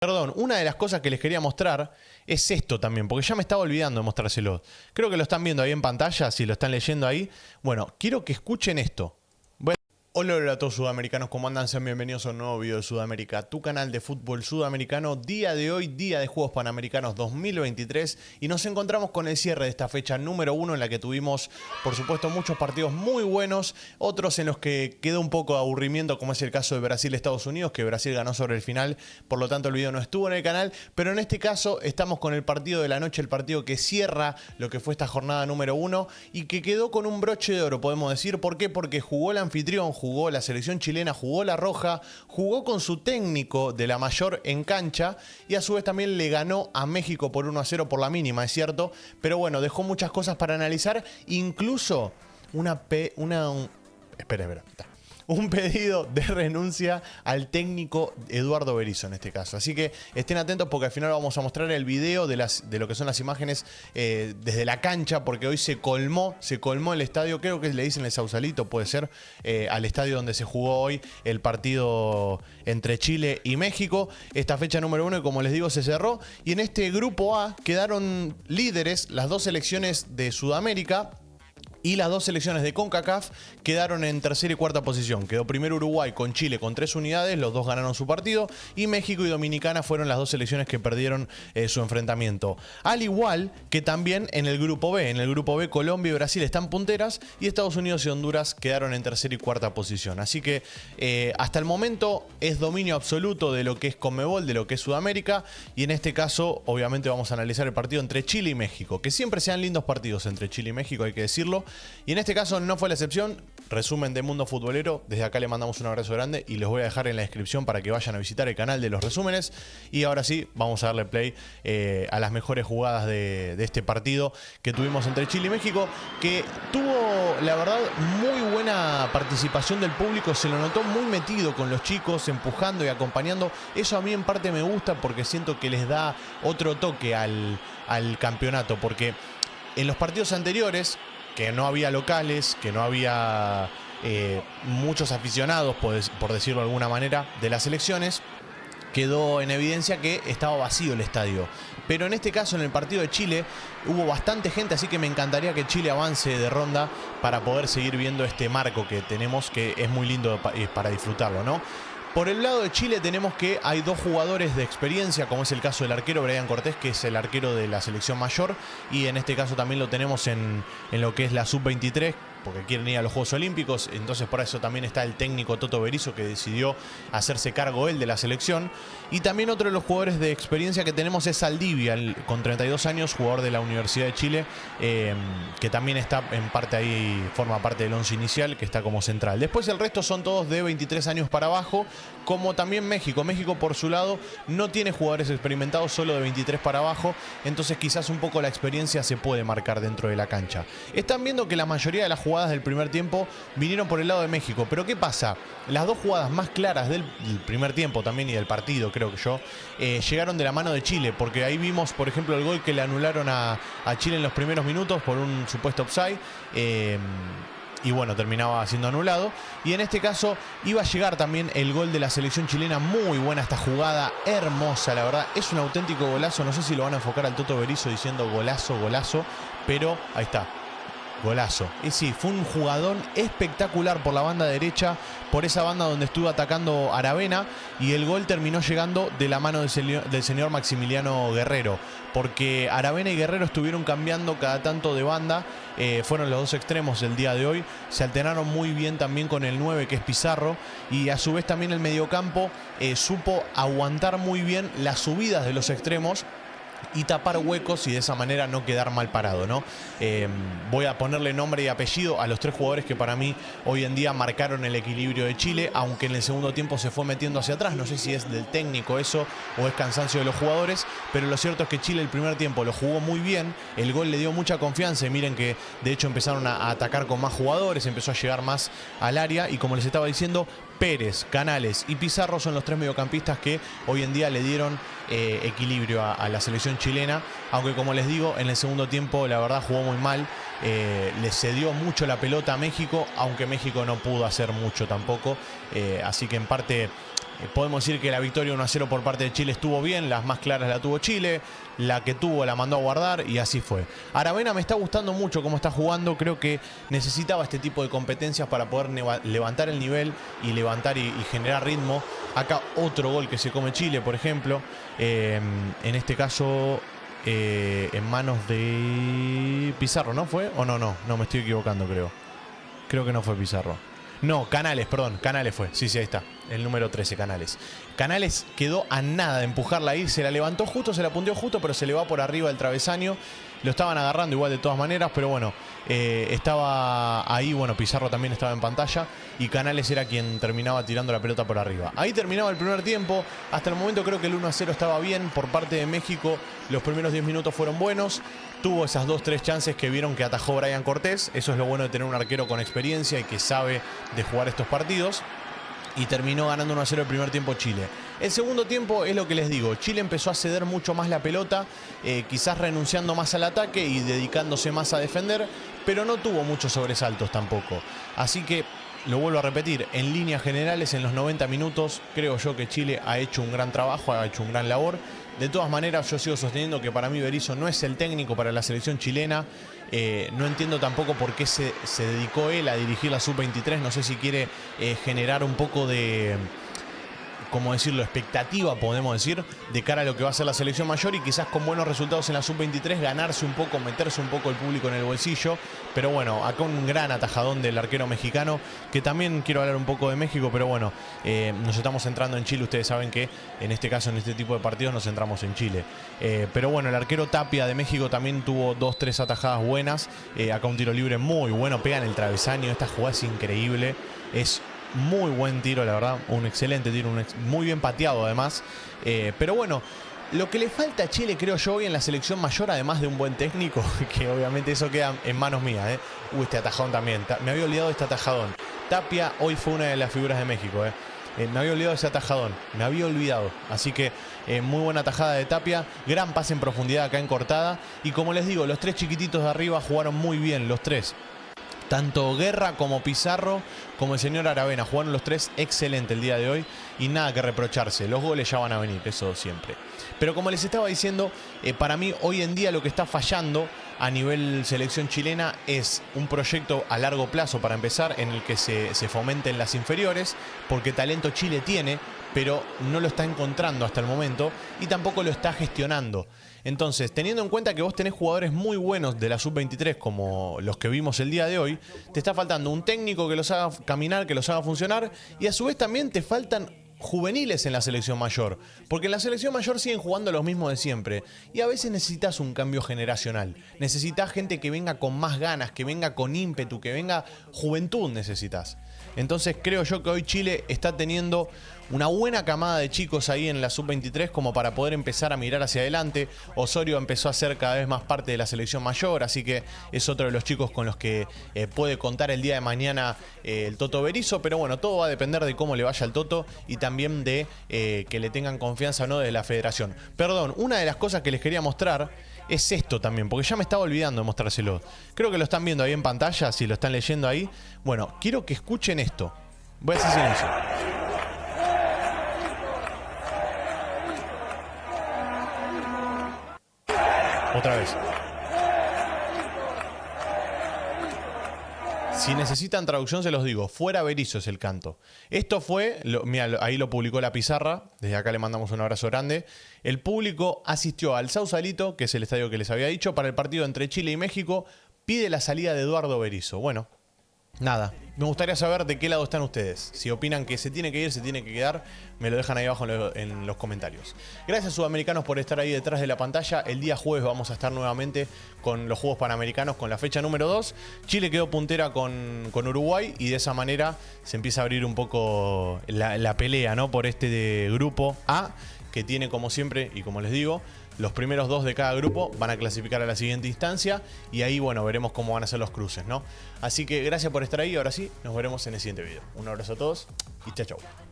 Perdón, una de las cosas que les quería mostrar es esto también, porque ya me estaba olvidando de mostrárselo. Creo que lo están viendo ahí en pantalla, si lo están leyendo ahí. Bueno, quiero que escuchen esto. Hola a todos sudamericanos, ¿cómo andan? Sean bienvenidos a un nuevo video de Sudamérica, tu canal de fútbol sudamericano. Día de hoy, día de Juegos Panamericanos 2023, y nos encontramos con el cierre de esta fecha número 1 en la que tuvimos, por supuesto, muchos partidos muy buenos, otros en los que quedó un poco de aburrimiento, como es el caso de Brasil-Estados Unidos, que Brasil ganó sobre el final, por lo tanto el video no estuvo en el canal, pero en este caso estamos con el partido de la noche, el partido que cierra lo que fue esta jornada número 1 y que quedó con un broche de oro, podemos decir. ¿Por qué? Porque jugó el anfitrión, jugó la selección chilena, jugó la roja, jugó con su técnico de la mayor en cancha y a su vez también le ganó a México por 1-0 por la mínima, es cierto, pero bueno, dejó muchas cosas para analizar, incluso un pedido de renuncia al técnico Eduardo Berizzo en este caso. Así que estén atentos porque al final vamos a mostrar el video de lo que son las imágenes desde la cancha, porque hoy se colmó el estadio, creo que le dicen el Sausalito, puede ser, al estadio donde se jugó hoy el partido entre Chile y México. Esta fecha número 1, y como les digo, se cerró. Y en este grupo A quedaron líderes las dos selecciones de Sudamérica. Y las dos selecciones de CONCACAF quedaron en tercera y cuarta posición. Quedó primero Uruguay con Chile con 3 unidades, los dos ganaron su partido. Y México y Dominicana fueron las dos selecciones que perdieron su enfrentamiento. Al igual que también en el grupo B. En el grupo B, Colombia y Brasil están punteras y Estados Unidos y Honduras quedaron en tercera y cuarta posición. Así que hasta el momento es dominio absoluto de lo que es Conmebol, de lo que es Sudamérica. Y en este caso, obviamente, vamos a analizar el partido entre Chile y México. Que siempre sean lindos partidos entre Chile y México, hay que decirlo. Y en este caso no fue la excepción. Resumen de Mundo Futbolero. Desde acá le mandamos un abrazo grande y les voy a dejar en la descripción para que vayan a visitar el canal de los resúmenes. Y ahora sí, vamos a darle play a las mejores jugadas de este partido que tuvimos entre Chile y México, que tuvo, la verdad, muy buena participación del público. Se lo notó muy metido con los chicos, empujando y acompañando. Eso a mí en parte me gusta porque siento que les da otro toque al campeonato, porque en los partidos anteriores, que no había locales, que no había muchos aficionados, por decirlo de alguna manera, de las selecciones, quedó en evidencia que estaba vacío el estadio. Pero en este caso, en el partido de Chile, hubo bastante gente, así que me encantaría que Chile avance de ronda para poder seguir viendo este marco que tenemos, que es muy lindo para disfrutarlo, ¿no? Por el lado de Chile tenemos que hay dos jugadores de experiencia, como es el caso del arquero Brian Cortés, que es el arquero de la selección mayor, y en este caso también lo tenemos en lo que es la sub-23, porque quieren ir a los Juegos Olímpicos. Entonces por eso también está el técnico Toto Berizzo, que decidió hacerse cargo él de la selección. Y también otro de los jugadores de experiencia que tenemos es Saldivia, con 32 años, jugador de la Universidad de Chile, que también está en parte ahí, forma parte del once inicial, que está como central. Después el resto son todos de 23 años para abajo, como también México. México, por su lado, no tiene jugadores experimentados, solo de 23 para abajo. Entonces quizás un poco la experiencia se puede marcar dentro de la cancha. Están viendo que la mayoría de las jugadas del primer tiempo vinieron por el lado de México. Pero ¿qué pasa? Las dos jugadas más claras del primer tiempo también y del partido, creo que yo, llegaron de la mano de Chile. Porque ahí vimos, por ejemplo, el gol que le anularon a Chile en los primeros minutos por un supuesto offside. Y bueno, terminaba siendo anulado. Y en este caso iba a llegar también el gol de la selección chilena. Muy buena esta jugada, hermosa, la verdad. Es un auténtico golazo. No sé si lo van a enfocar al Toto Berizzo diciendo golazo, golazo. Pero ahí está, golazo. Y sí, fue un jugadón espectacular por la banda derecha, por esa banda donde estuvo atacando Aravena, y el gol terminó llegando de la mano del señor Maximiliano Guerrero, porque Aravena y Guerrero estuvieron cambiando cada tanto de banda. Fueron los dos extremos del día de hoy. Se alternaron muy bien también con el 9, que es Pizarro, y a su vez también el mediocampo supo aguantar muy bien las subidas de los extremos y tapar huecos y de esa manera no quedar mal parado, ¿no? Voy a ponerle nombre y apellido a los tres jugadores que para mí hoy en día marcaron el equilibrio de Chile, aunque en el segundo tiempo se fue metiendo hacia atrás. No sé si es del técnico eso o es cansancio de los jugadores, pero lo cierto es que Chile el primer tiempo lo jugó muy bien, el gol le dio mucha confianza y miren que de hecho empezaron a atacar con más jugadores, empezó a llegar más al área y, como les estaba diciendo, Pérez, Canales y Pizarro son los tres mediocampistas que hoy en día le dieron equilibrio a la selección chilena, aunque como les digo, en el segundo tiempo la verdad jugó muy mal. Le cedió mucho la pelota a México, aunque México no pudo hacer mucho tampoco, así que en parte Podemos decir que la victoria 1-0 por parte de Chile estuvo bien, las más claras la tuvo Chile, la que tuvo la mandó a guardar y así fue. Aravena me está gustando mucho cómo está jugando, creo que necesitaba este tipo de competencias para poder levantar el nivel y levantar y generar ritmo. Acá otro gol que se come Chile, por ejemplo, en este caso en manos de Pizarro, ¿no fue? ¿O no? No, me estoy equivocando, creo que no fue Pizarro. No, Canales, perdón, Canales fue. Sí, ahí está. El número 13, Canales. Canales quedó a nada de empujarla ahí. Se la levantó justo, se la punteó justo, pero se le va por arriba del travesaño. Lo estaban agarrando igual de todas maneras, pero bueno, estaba ahí, bueno, Pizarro también estaba en pantalla y Canales era quien terminaba tirando la pelota por arriba. Ahí terminaba el primer tiempo. Hasta el momento creo que el 1-0 estaba bien por parte de México. Los primeros 10 minutos fueron buenos. Tuvo esas 2-3 chances que vieron que atajó Brian Cortés. Eso es lo bueno de tener un arquero con experiencia y que sabe de jugar estos partidos. Y terminó ganando 1-0 el primer tiempo Chile. El segundo tiempo es lo que les digo. Chile empezó a ceder mucho más la pelota, quizás renunciando más al ataque y dedicándose más a defender, pero no tuvo muchos sobresaltos tampoco. Así que, lo vuelvo a repetir, en líneas generales en los 90 minutos creo yo que Chile ha hecho un gran trabajo, ha hecho un gran labor. De todas maneras, yo sigo sosteniendo que para mí Berizzo no es el técnico para la selección chilena. No entiendo tampoco por qué se dedicó él a dirigir la Sub-23. No sé si quiere generar un poco de, ¿cómo decirlo?, expectativa, podemos decir, de cara a lo que va a ser la selección mayor y quizás con buenos resultados en la Sub-23 ganarse un poco, meterse un poco el público en el bolsillo. Pero bueno, acá un gran atajadón del arquero mexicano, que también quiero hablar un poco de México, pero bueno, nos estamos centrando en Chile. Ustedes saben que en este caso, en este tipo de partidos, nos centramos en Chile. Pero bueno, el arquero Tapia de México también tuvo 2-3 atajadas buenas. Acá un tiro libre muy bueno, pega en el travesaño. Esta jugada es increíble, es muy buen tiro, la verdad, un excelente tiro, muy bien pateado además. Pero bueno, lo que le falta a Chile, creo yo, hoy en la selección mayor, además de un buen técnico, que obviamente eso queda en manos mías. Este atajadón también, me había olvidado de este atajadón. Tapia hoy fue una de las figuras de México. Me había olvidado de ese atajadón, me había olvidado. Así que muy buena atajada de Tapia, gran pase en profundidad acá en cortada. Y como les digo, los tres chiquititos de arriba jugaron muy bien, los tres. Tanto Guerra como Pizarro como el señor Aravena jugaron los tres excelente el día de hoy y nada que reprocharse. Los goles ya van a venir, eso siempre. Pero como les estaba diciendo, para mí hoy en día lo que está fallando a nivel selección chilena es un proyecto a largo plazo para empezar, en el que se fomenten las inferiores, porque talento Chile tiene, pero no lo está encontrando hasta el momento y tampoco lo está gestionando. Entonces, teniendo en cuenta que vos tenés jugadores muy buenos de la Sub-23 como los que vimos el día de hoy, te está faltando un técnico que los haga caminar, que los haga funcionar, y a su vez también te faltan juveniles en la selección mayor, porque en la selección mayor siguen jugando los mismos de siempre y a veces necesitas un cambio generacional, necesitas gente que venga con más ganas, que venga con ímpetu, que venga juventud, necesitas. Entonces creo yo que hoy Chile está teniendo una buena camada de chicos ahí en la Sub-23 como para poder empezar a mirar hacia adelante. Osorio empezó a ser cada vez más parte de la selección mayor, así que es otro de los chicos con los que puede contar el día de mañana el Toto Berizzo. Pero bueno, todo va a depender de cómo le vaya al Toto y también de que le tengan confianza o no de la federación. Perdón, una de las cosas que les quería mostrar es esto también, porque ya me estaba olvidando de mostrárselo. Creo que lo están viendo ahí en pantalla, si lo están leyendo ahí. Bueno, quiero que escuchen esto. Voy a hacer silencio. Otra vez. Si necesitan traducción se los digo, fuera Berizzo es el canto. Esto fue, mira, ahí lo publicó La Pizarra, desde acá le mandamos un abrazo grande. El público asistió al Sausalito, que es el estadio que les había dicho, para el partido entre Chile y México, pide la salida de Eduardo Berizzo. Bueno, nada, me gustaría saber de qué lado están ustedes. Si opinan que se tiene que ir, se tiene que quedar, me lo dejan ahí abajo en los comentarios. Gracias, sudamericanos, por estar ahí detrás de la pantalla. El día jueves vamos a estar nuevamente con los Juegos Panamericanos, con la fecha número 2. Chile quedó puntera con Uruguay y de esa manera se empieza a abrir un poco la pelea, ¿no?, por este grupo A, que tiene, como siempre, y como les digo, los primeros 2 de cada grupo van a clasificar a la siguiente instancia y ahí, bueno, veremos cómo van a ser los cruces, ¿no? Así que gracias por estar ahí. Ahora sí, nos veremos en el siguiente video. Un abrazo a todos y chao, chao.